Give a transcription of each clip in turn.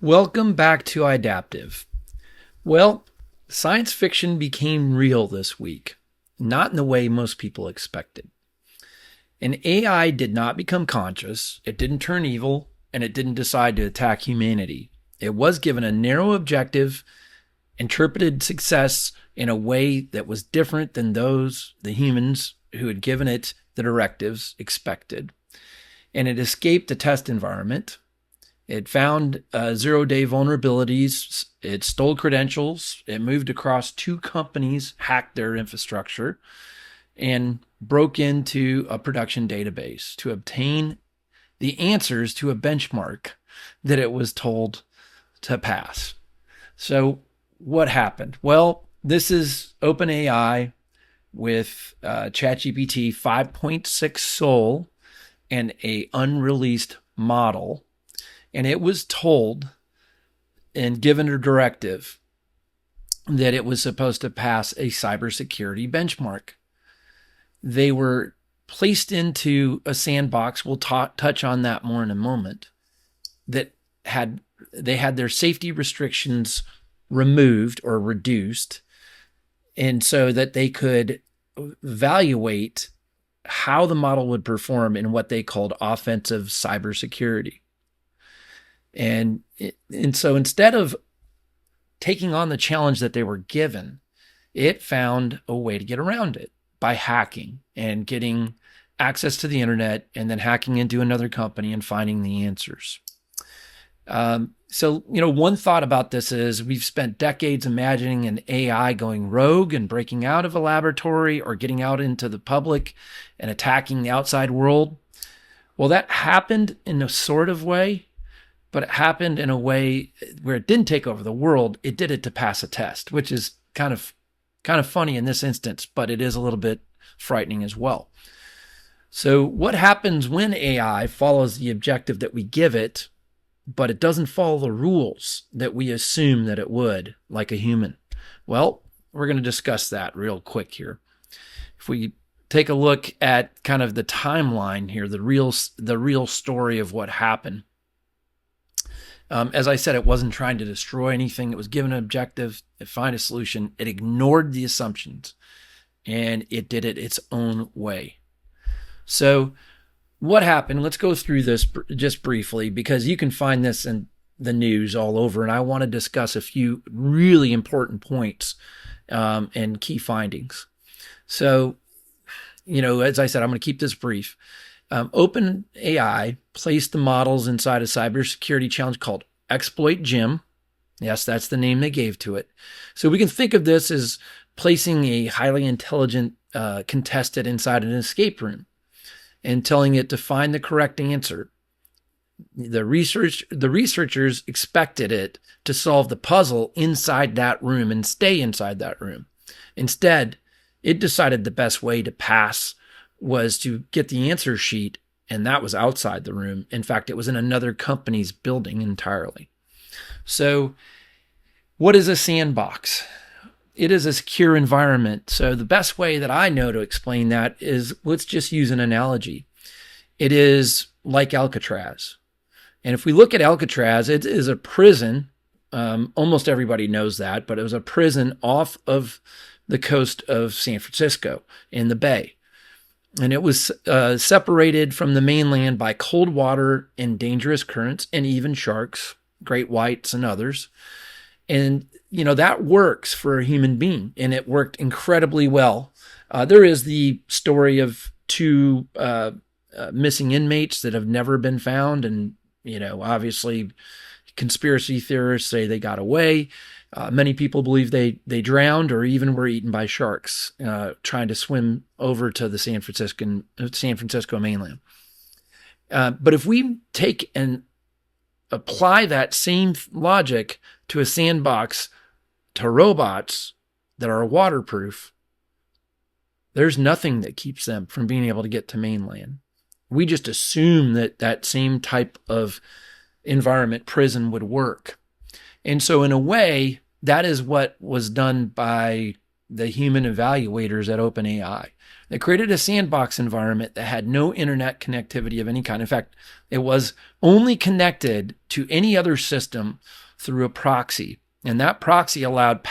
Welcome back to Idaptive. Well, science fiction became real this week, not in the way most people expected. An AI did not become conscious, it didn't turn evil, and it didn't decide to attack humanity. It was given a narrow objective, interpreted success in a way that was different than those the humans who had given it the directives expected. And it escaped the test environment. It found zero-day vulnerabilities. It stole credentials. It moved across 2 companies, hacked their infrastructure, and broke into a production database to obtain the answers to a benchmark that it was told to pass. So what happened? Well, this is OpenAI with ChatGPT 5.6 Sol and a unreleased model. And it was told and given a directive that it was supposed to pass a cybersecurity benchmark. They were placed into a sandbox. We'll touch on that more in a moment. They had their safety restrictions removed or reduced, and so that they could evaluate how the model would perform in what they called offensive cybersecurity. And so instead of taking on the challenge that they were given, it found a way to get around it by hacking and getting access to the internet and then hacking into another company and finding the answers. So, one thought about this is we've spent decades imagining an AI going rogue and breaking out of a laboratory or getting out into the public and attacking the outside world. Well, that happened in a sort of way, but it happened in a way where it didn't take over the world. It did it to pass a test, which is kind of funny in this instance, but it is a little bit frightening as well. So what happens when AI follows the objective that we give it, but it doesn't follow the rules that we assume that it would, like a human? Well, we're going to discuss that real quick here. If we take a look at kind of the timeline here, the real story of what happened. As I said, it wasn't trying to destroy anything. It was given an objective to find a solution. It ignored the assumptions, and it did it its own way. So what happened? Let's go through this just briefly, because you can find this in the news all over, and I want to discuss a few really important points and key findings. So, as I said, I'm going to keep this brief. OpenAI placed the models inside a cybersecurity challenge called ExploitGym. Yes, that's the name they gave to it. So we can think of this as placing a highly intelligent contestant inside an escape room and telling it to find the correct answer. The researchers expected it to solve the puzzle inside that room and stay inside that room. Instead, it decided the best way to pass was to get the answer sheet, and that was outside the room. In fact, it was in another company's building entirely. So what is a sandbox? It is a secure environment. So the best way that I know to explain that is, let's just use an analogy. It is like Alcatraz. And if we look at Alcatraz, it is a prison. Almost everybody knows that, but it was a prison off of the coast of San Francisco in the Bay. And it was separated from the mainland by cold water and dangerous currents and even sharks, great whites and others. And, that works for a human being, and it worked incredibly well. There is the story of 2 missing inmates that have never been found. And, obviously conspiracy theorists say they got away. Many people believe they drowned or even were eaten by sharks trying to swim over to the San Francisco mainland. But if we take and apply that same logic to a sandbox to robots that are waterproof, there's nothing that keeps them from being able to get to mainland. We just assume that same type of environment, prison, would work. And so in a way, that is what was done by the human evaluators at OpenAI. They created a sandbox environment that had no internet connectivity of any kind. In fact, it was only connected to any other system through a proxy. And that proxy allowed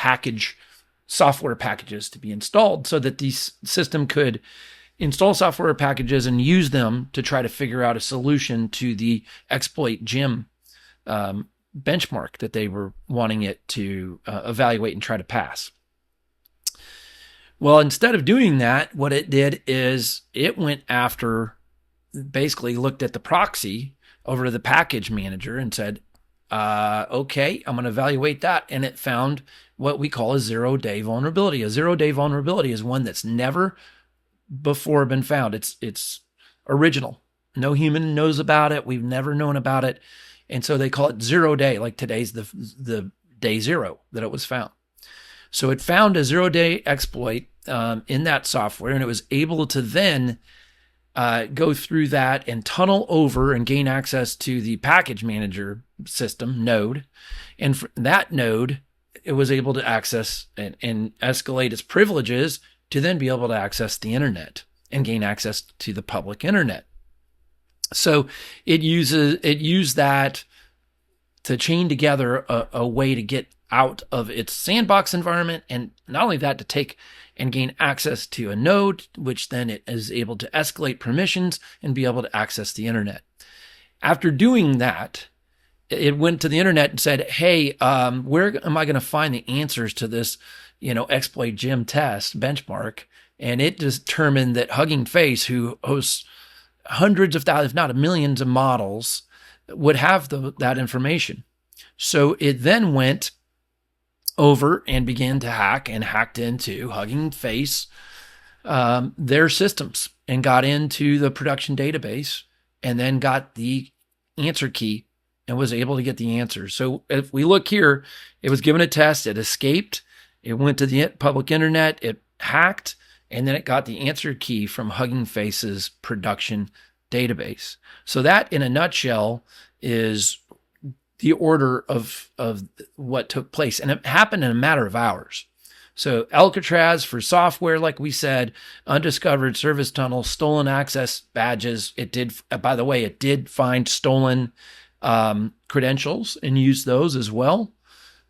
software packages to be installed so that the system could install software packages and use them to try to figure out a solution to the ExploitGym benchmark that they were wanting it to evaluate and try to pass. Well, instead of doing that, what it did is it went after, basically looked at the proxy over to the package manager and said, okay, I'm going to evaluate that. And it found what we call a 0-day vulnerability. A 0-day vulnerability is one that's never before been found. It's original. No human knows about it. We've never known about it. And so they call it 0-day, like today's the day 0 that it was found. So it found a 0-day exploit in that software, and it was able to then go through that and tunnel over and gain access to the package manager system node. And for that node, it was able to access and escalate its privileges to then be able to access the internet and gain access to the public internet. So it used that to chain together a way to get out of its sandbox environment, and not only that, to take and gain access to a node, which then it is able to escalate permissions and be able to access the internet. After doing that, it went to the internet and said, hey, where am I going to find the answers to this, ExploitGym test benchmark? And it determined that Hugging Face, who hosts hundreds of thousands, if not millions of models, would have that information. So it then went over and began to hack and hacked into Hugging Face, their systems, and got into the production database and then got the answer key and was able to get the answer. So if we look here, it was given a test, it escaped, it went to the public internet, it hacked, and then it got the answer key from Hugging Face's production database. So that, in a nutshell, is the order of what took place. And it happened in a matter of hours. So Alcatraz for software, like we said, undiscovered service tunnels, stolen access badges. It did find stolen credentials and used those as well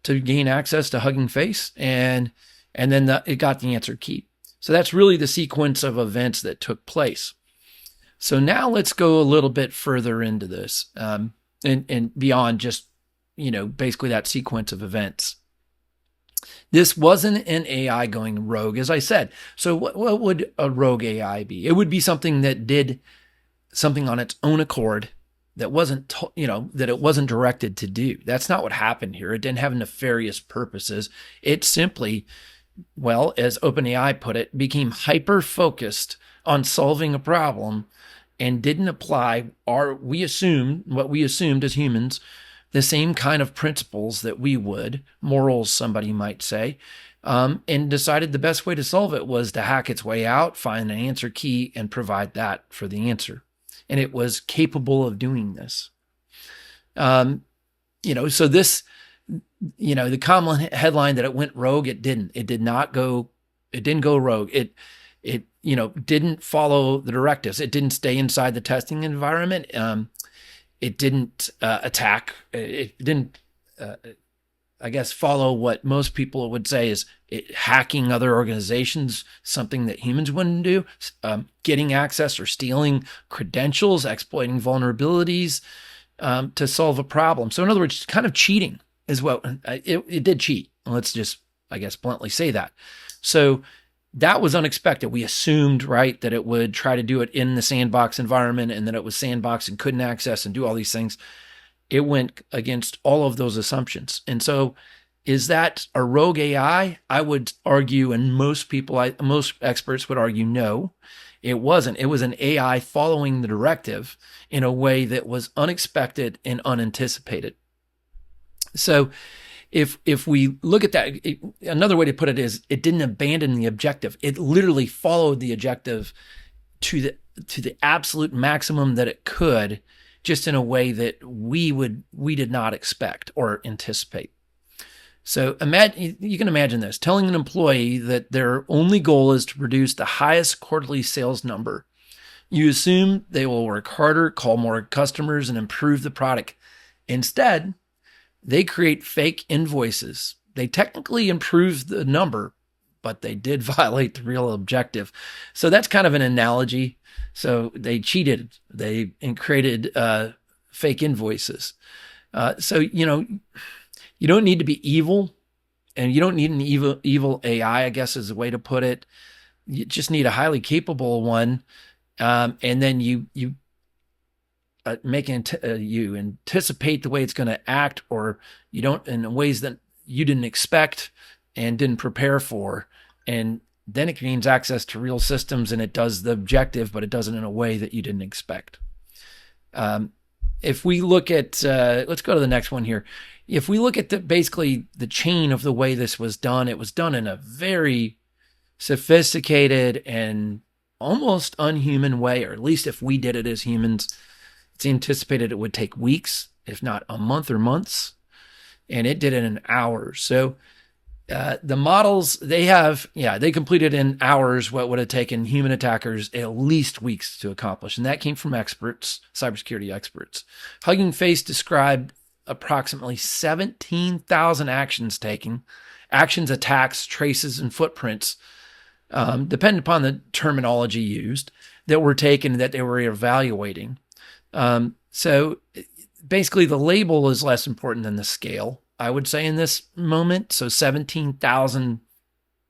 to gain access to Hugging Face. And then it got the answer key. So that's really the sequence of events that took place. So now let's go a little bit further into this and beyond just, basically that sequence of events. This wasn't an AI going rogue, as I said. So what would a rogue AI be? It would be something that did something on its own accord that wasn't, that it wasn't directed to do. That's not what happened here. It didn't have nefarious purposes. It simply, well, as OpenAI put it, became hyper-focused on solving a problem and didn't apply what we assumed as humans, the same kind of principles that we would, morals, somebody might say, and decided the best way to solve it was to hack its way out, find an answer key, and provide that for the answer. And it was capable of doing this. So this, the common headline that it went rogue, it didn't. It didn't go rogue. It didn't follow the directives. It didn't stay inside the testing environment. It didn't attack. It didn't, follow what most people would say is hacking other organizations, something that humans wouldn't do, getting access or stealing credentials, exploiting vulnerabilities to solve a problem. So in other words, kind of cheating is what it did cheat. Let's just, bluntly say that. So that was unexpected. We assumed, right, that it would try to do it in the sandbox environment and that it was sandbox and couldn't access and do all these things. It went against all of those assumptions. And so is that a rogue AI? I would argue, and most experts would argue, no, it wasn't. It was an AI following the directive in a way that was unexpected and unanticipated. So if we look at that, another way to put it is it didn't abandon the objective. It literally followed the objective to the absolute maximum that it could, just in a way that we did not expect or anticipate. So you can imagine this, telling an employee that their only goal is to produce the highest quarterly sales number. You assume they will work harder, call more customers, and improve the product. Instead, they create fake invoices. They technically improve the number, but they did violate the real objective. So that's kind of an analogy. So they cheated. They created fake invoices. So, you don't need to be evil, and you don't need an evil AI, I guess is a way to put it. You just need a highly capable one. And then you you anticipate the way it's going to act, or you don't in ways that you didn't expect and didn't prepare for. And then it gains access to real systems, and it does the objective, but it does it in a way that you didn't expect. If we look at, let's go to the next one here. If we look at basically the chain of the way this was done, it was done in a very sophisticated and almost unhuman way, or at least if we did it as humans, it's anticipated it would take weeks, if not a month or months, and it did it in hours. So the models they completed in hours what would have taken human attackers at least weeks to accomplish. And that came from experts, cybersecurity experts. Hugging Face described approximately 17,000 actions taken, actions, attacks, traces, and footprints, depending upon the terminology used, that were taken that they were evaluating. So basically the label is less important than the scale, I would say, in this moment. So 17,000,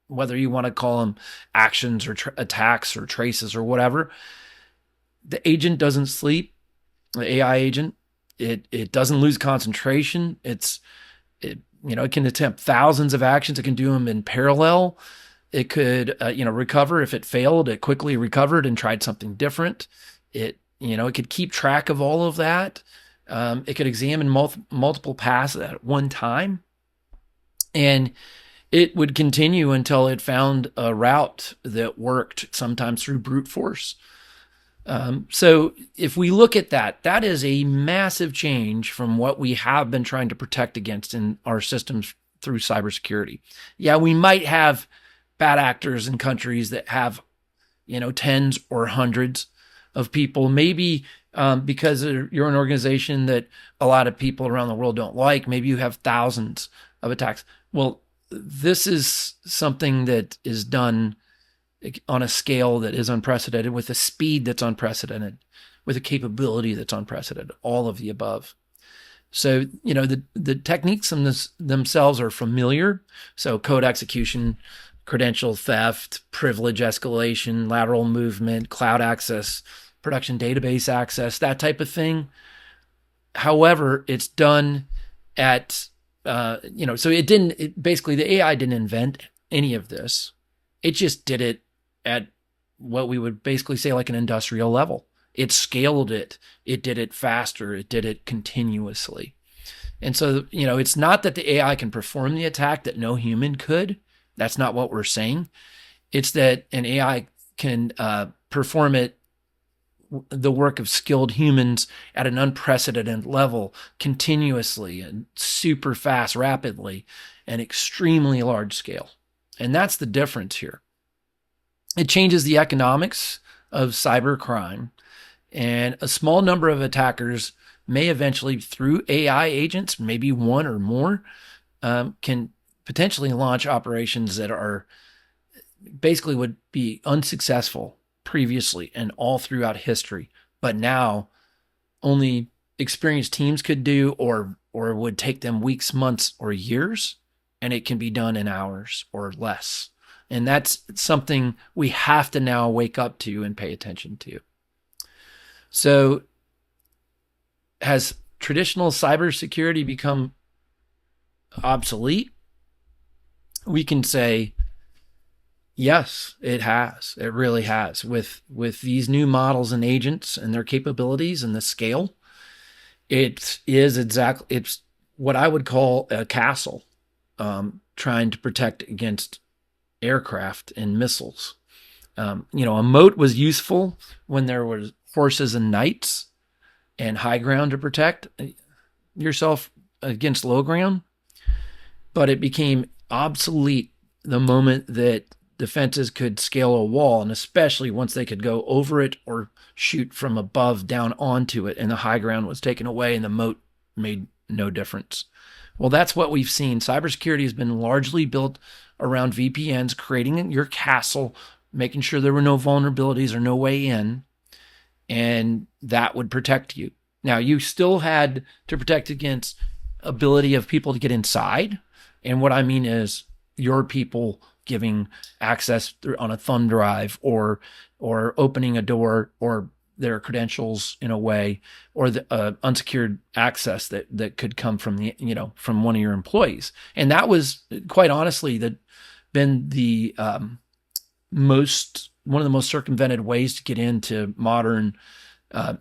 whether you want to call them actions or attacks or traces or whatever, the agent doesn't sleep, the AI agent. It doesn't lose concentration. It can attempt thousands of actions. It can do them in parallel. It could, recover. If it failed, it quickly recovered and tried something different. It could keep track of all of that. It could examine multiple paths at one time, and it would continue until it found a route that worked, sometimes through brute force. So if we look at that, that is a massive change from what we have been trying to protect against in our systems through cybersecurity. Yeah, we might have bad actors in countries that have, tens or hundreds of people, maybe because you're an organization that a lot of people around the world don't like. Maybe you have thousands of attacks. Well, this is something that is done on a scale that is unprecedented, with a speed that's unprecedented, with a capability that's unprecedented, all of the above. So, the techniques themselves are familiar. So code execution, credential theft, privilege escalation, lateral movement, cloud access, production database access, that type of thing. However, it's done at, so basically the AI didn't invent any of this. It just did it at what we would basically say like an industrial level. It scaled it. It did it faster. It did it continuously. And so, it's not that the AI can perform the attack that no human could. That's not what we're saying. It's that an AI can perform the work of skilled humans at an unprecedented level, continuously and super fast, rapidly, and extremely large scale. And that's the difference here. It changes the economics of cybercrime, and a small number of attackers may eventually, through AI agents, maybe one or more, can potentially launch operations that are basically would be unsuccessful previously and all throughout history, but now only experienced teams could do, or would take them weeks, months, or years, and it can be done in hours or less. And that's something we have to now wake up to and pay attention to. So has traditional cybersecurity become obsolete? We can say, yes, it has. It really has. With these new models and agents and their capabilities and the scale, it's what I would call a castle, trying to protect against aircraft and missiles. A moat was useful when there was horses and knights and high ground to protect yourself against low ground. but it became obsolete the moment that defenses could scale a wall, and especially once they could go over it or shoot from above down onto it, and the high ground was taken away and the moat made no difference. Well, that's what we've seen. Cybersecurity has been largely built around VPNs, creating your castle, making sure there were no vulnerabilities or no way in, and that would protect you. Now, you still had to protect against ability of people to get inside, and what I mean is your people giving access on a thumb drive or opening a door or their credentials in a way, or the unsecured access that could come from from one of your employees. And that was quite honestly been the one of the most circumvented ways to get into modern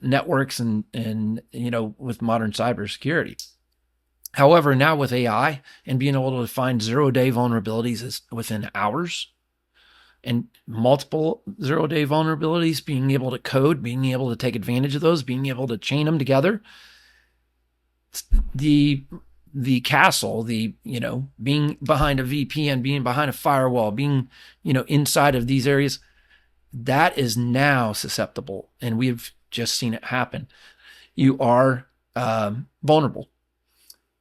networks and with modern cybersecurity. However, now with AI and being able to find zero-day vulnerabilities is within hours, and multiple zero-day vulnerabilities, being able to code, being able to take advantage of those, being able to chain them together, the castle, being behind a VPN, being behind a firewall, being inside of these areas, that is now susceptible, and we've just seen it happen. You are vulnerable.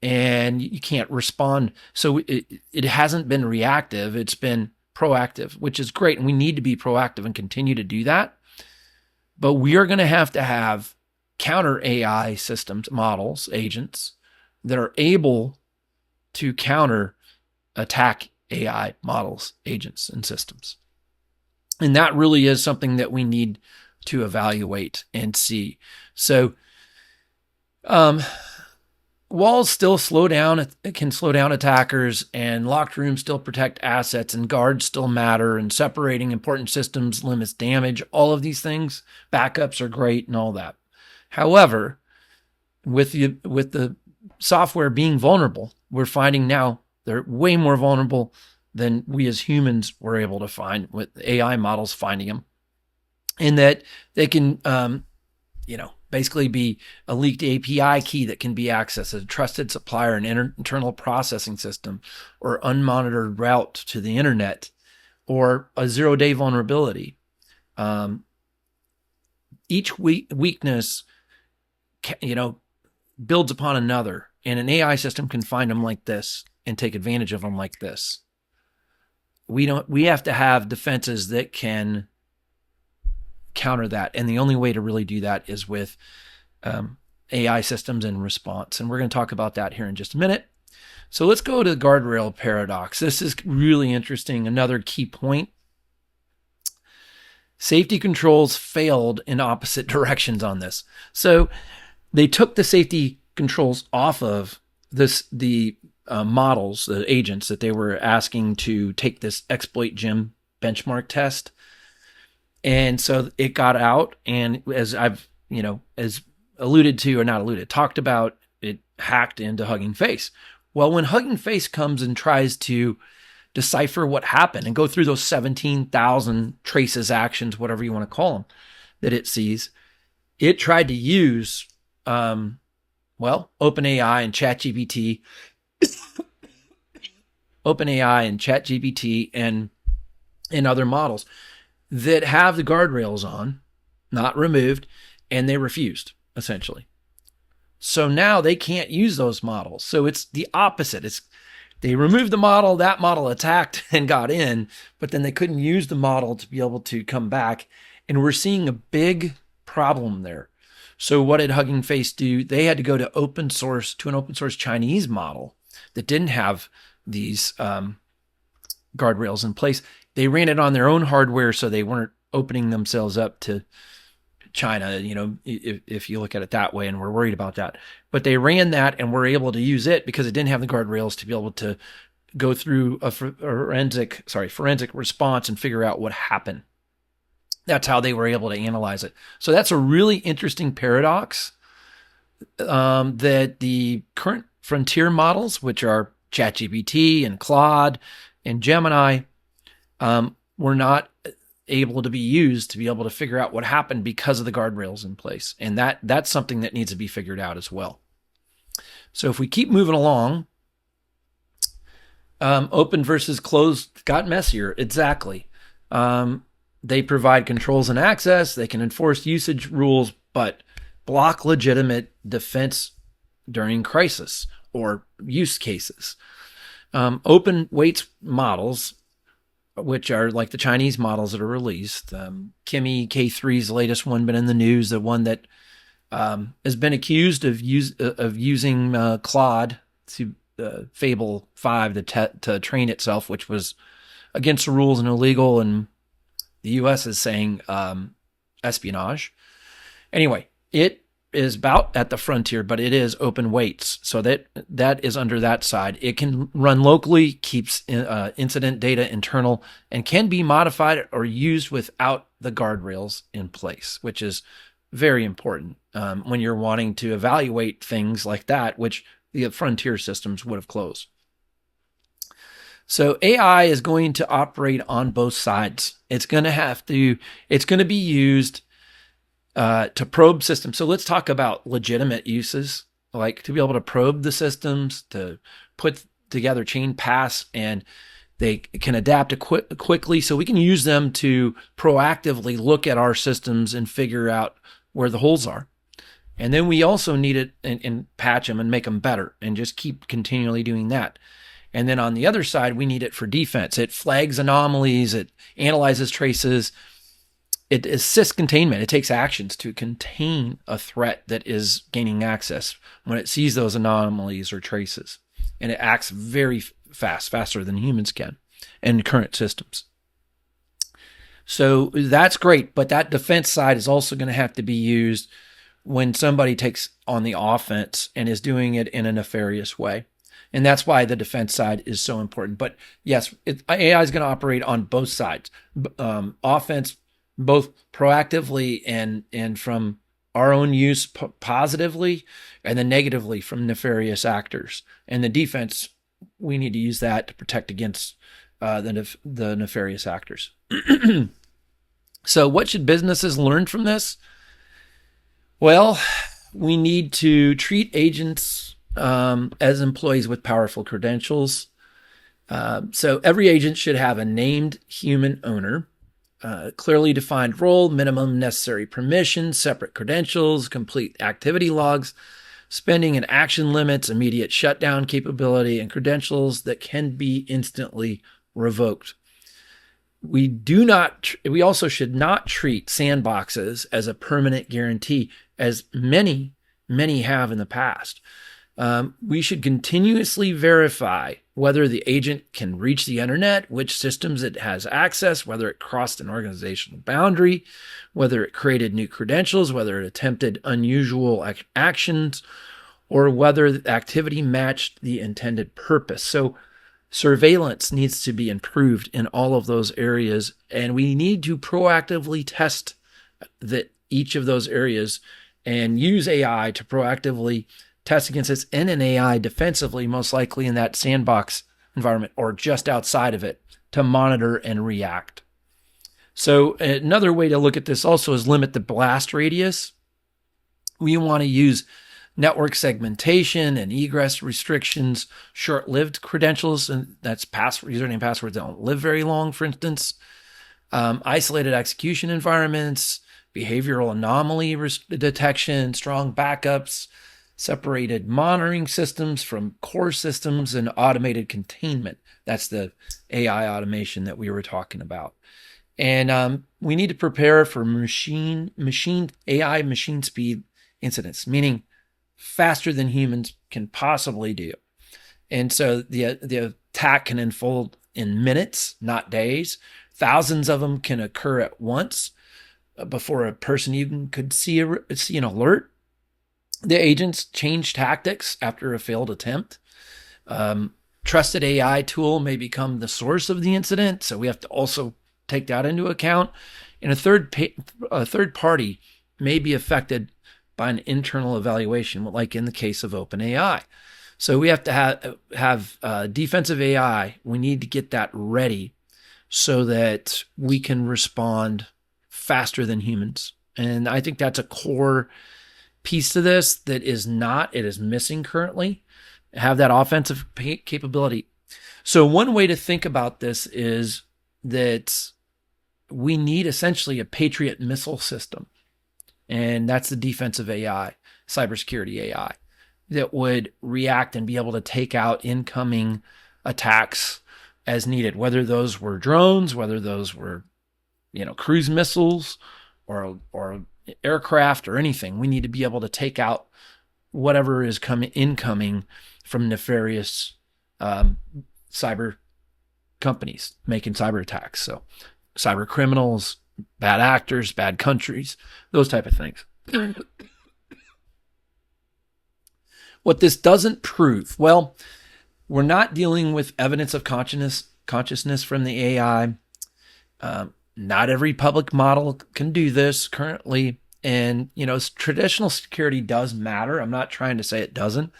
And you can't respond. So it hasn't been reactive. It's been proactive, which is great. And we need to be proactive and continue to do that. But we are going to have counter AI systems, models, agents that are able to counter attack AI models, agents, and systems. And that really is something that we need to evaluate and see. So, walls still can slow down attackers, and locked rooms still protect assets, and guards still matter, and separating important systems limits damage. All of these things, backups are great and all that. However, with the software being vulnerable, we're finding now they're way more vulnerable than we as humans were able to find with AI models finding them, and that they can, basically be a leaked API key that can be accessed, a trusted supplier, an internal processing system, or unmonitored route to the internet, or a zero-day vulnerability. Each weakness, builds upon another, and an AI system can find them like this and take advantage of them like this. We have to have defenses that can counter that, and the only way to really do that is with AI systems and response, and we're going to talk about that here in just a minute. So let's go to the Guardrail Paradox. This is really interesting. Another key point: safety controls failed in opposite directions on this. So they took the safety controls off of the models, the agents that they were asking to take this ExploitGym benchmark test. And so it got out, and as I've, talked about, it hacked into Hugging Face. Well, when Hugging Face comes and tries to decipher what happened and go through those 17,000 traces, actions, whatever you want to call them, that it sees, it tried to use, OpenAI and ChatGPT, and other models that have the guardrails on, not removed, and they refused, essentially. So now they can't use those models. So it's the opposite. They removed the model, that model attacked and got in, but then they couldn't use the model to be able to come back. And we're seeing a big problem there. So what did Hugging Face do? They had to go to an open source Chinese model that didn't have these guardrails in place. They ran it on their own hardware, so they weren't opening themselves up to China, if you look at it that way, and we're worried about that. But they ran that and were able to use it because it didn't have the guardrails to be able to go through a forensic response and figure out what happened. That's how they were able to analyze it. So that's a really interesting paradox that the current frontier models, which are ChatGPT and Claude and Gemini, were not able to be used to be able to figure out what happened because of the guardrails in place. And that's something that needs to be figured out as well. So if we keep moving along, Open versus closed got messier. Exactly. They provide controls and access. They can enforce usage rules, but block legitimate defense during crisis or use cases. Open weights models, which are like the Chinese models that are released. Kimi K3's latest one been in the news, the one that has been accused of using Claude to Fable 5 to train itself, which was against the rules and illegal, and the U.S. is saying espionage. Anyway, it is about at the frontier, but it is open weights, so that is under that side. It can run locally, keeps incident data internal, and can be modified or used without the guardrails in place, which is very important when you're wanting to evaluate things like that, which the frontier systems would have closed. So AI is going to operate on both sides. It's going to be used to probe systems. So let's talk about legitimate uses, like to be able to probe the systems, to put together chain paths, and they can adapt quickly. So we can use them to proactively look at our systems and figure out where the holes are. And then we also need it and patch them and make them better and just keep continually doing that. And then on the other side, we need it for defense. It flags anomalies. It analyzes traces. It assists containment. It takes actions to contain a threat that is gaining access when it sees those anomalies or traces. And it acts very fast, faster than humans can in current systems. So that's great, but that defense side is also going to have to be used when somebody takes on the offense and is doing it in a nefarious way. And that's why the defense side is so important. But yes, AI is going to operate on both sides. Offense, both proactively and from our own use positively, and then negatively from nefarious actors. And the defense, we need to use that to protect against the nefarious actors. So what should businesses learn from this? Well, we need to treat agents as employees with powerful credentials. So every agent should have a named human owner, clearly defined role, minimum necessary permissions, separate credentials, complete activity logs, spending and action limits, immediate shutdown capability, and credentials that can be instantly revoked. We also should not treat sandboxes as a permanent guarantee, as many have in the past. We should continuously verify whether the agent can reach the internet, which systems it has access, whether it crossed an organizational boundary, whether it created new credentials, whether it attempted unusual actions, or whether the activity matched the intended purpose. So surveillance needs to be improved in all of those areas, and we need to proactively test each of those areas and use AI to proactively test against this, and an AI defensively, most likely in that sandbox environment or just outside of it, to monitor and react. So another way to look at this also is limit the blast radius. We want to use network segmentation and egress restrictions, short-lived credentials, and that's username passwords that don't live very long, for instance, isolated execution environments, behavioral anomaly detection, strong backups, separated monitoring systems from core systems, and automated containment. That's the AI automation that we were talking about. And we need to prepare for AI machine speed incidents, meaning faster than humans can possibly do. And so the attack can unfold in minutes, not days. Thousands of them can occur at once before a person even could see an alert. The agents change tactics after a failed attempt. Trusted AI tool may become the source of the incident, so we have to also take that into account. And a third party may be affected by an internal evaluation, like in the case of OpenAI. So we have to have defensive AI. We need to get that ready so that we can respond faster than humans. And I think that's a core piece to this that is missing currently. Have that offensive capability So one way to think about this is that we need essentially a Patriot missile system. And that's the defensive AI, cybersecurity AI, that would react and be able to take out incoming attacks as needed, whether those were drones, whether those were, cruise missiles or aircraft or anything. We need to be able to take out whatever is incoming from nefarious cyber companies making cyber attacks. So cyber criminals, bad actors, bad countries, those type of things. What this doesn't prove, well, we're not dealing with evidence of consciousness from the AI. Not every public model can do this currently. And, traditional security does matter. I'm not trying to say it doesn't,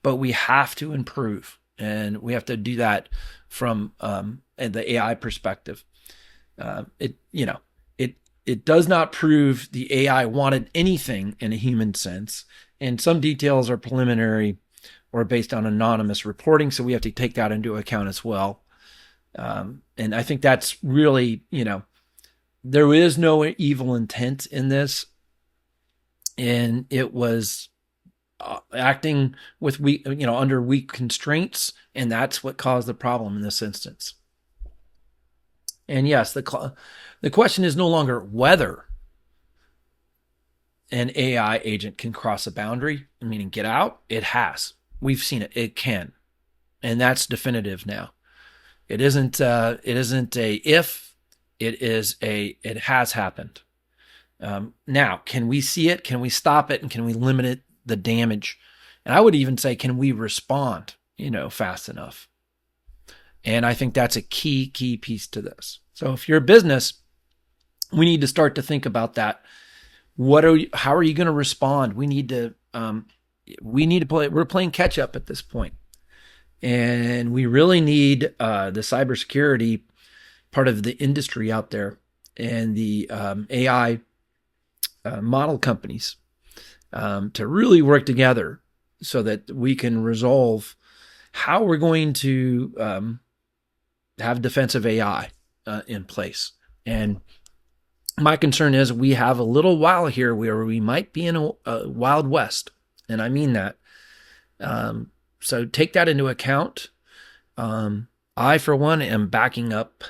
but we have to improve. And we have to do that from the AI perspective. It does not prove the AI wanted anything in a human sense. And some details are preliminary or based on anonymous reporting. So we have to take that into account as well. And I think that's really, there is no evil intent in this. And it was acting with under weak constraints. And that's what caused the problem in this instance. And yes, the question is no longer whether an AI agent can cross a boundary, meaning get out. It has. We've seen it. It can. And that's definitive now. It isn't a if, it has happened. Now, can we see it? Can we stop it? And can we limit the damage? And I would even say, can we respond, fast enough? And I think that's a key piece to this. So if you're a business, we need to start to think about that. How are you going to respond? We need to play. We're playing catch up at this point. And we really need the cybersecurity part of the industry out there and the AI model companies to really work together so that we can resolve how we're going to have defensive AI in place. And my concern is we have a little while here where we might be in a Wild West. And I mean that. So take that into account. I, for one, am backing up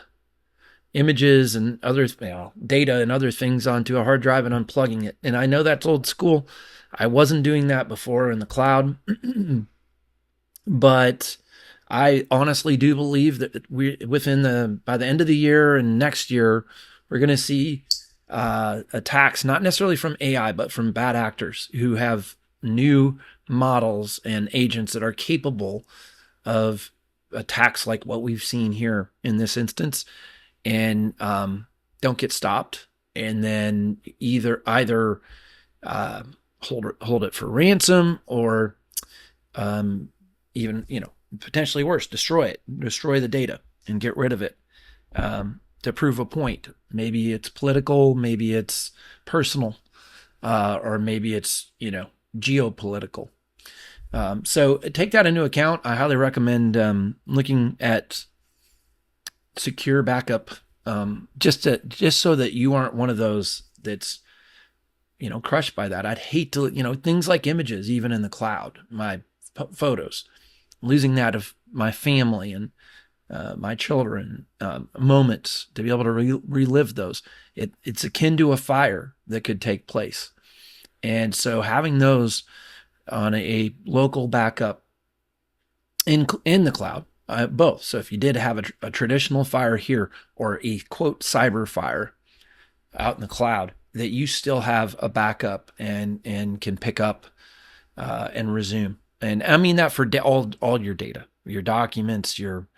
images and other data and other things onto a hard drive and unplugging it. And I know that's old school. I wasn't doing that before in the cloud. But I honestly do believe that by the end of the year and next year, we're going to see attacks, not necessarily from AI, but from bad actors who have new models and agents that are capable of attacks like what we've seen here in this instance, and don't get stopped, and then either hold it for ransom or even potentially worse, destroy the data and get rid of it to prove a point. Maybe it's political, maybe it's personal, or maybe it's geopolitical. So take that into account. I highly recommend looking at secure backup, just so that you aren't one of those that's crushed by that. I'd hate to, things like images, even in the cloud, my photos, losing that of my family and my children, moments, to be able to relive those. It's akin to a fire that could take place. And so having those on a local backup in the cloud, both. So if you did have a traditional fire here or a quote cyber fire out in the cloud, that you still have a backup and can pick up and resume. And I mean that for all your data, your documents, your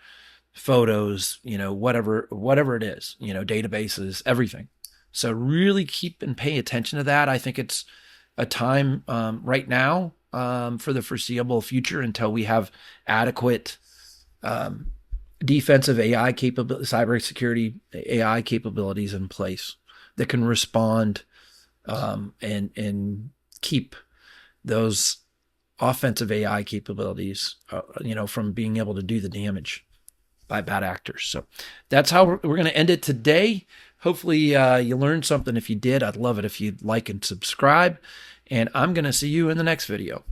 photos, whatever it is, databases, everything. So really keep and pay attention to that. I think it's a time right now for the foreseeable future until we have adequate defensive AI cybersecurity AI capabilities in place that can respond and keep those offensive AI capabilities, from being able to do the damage by bad actors. So that's how we're going to end it today. Hopefully you learned something. If you did, I'd love it if you'd like and subscribe. And I'm going to see you in the next video.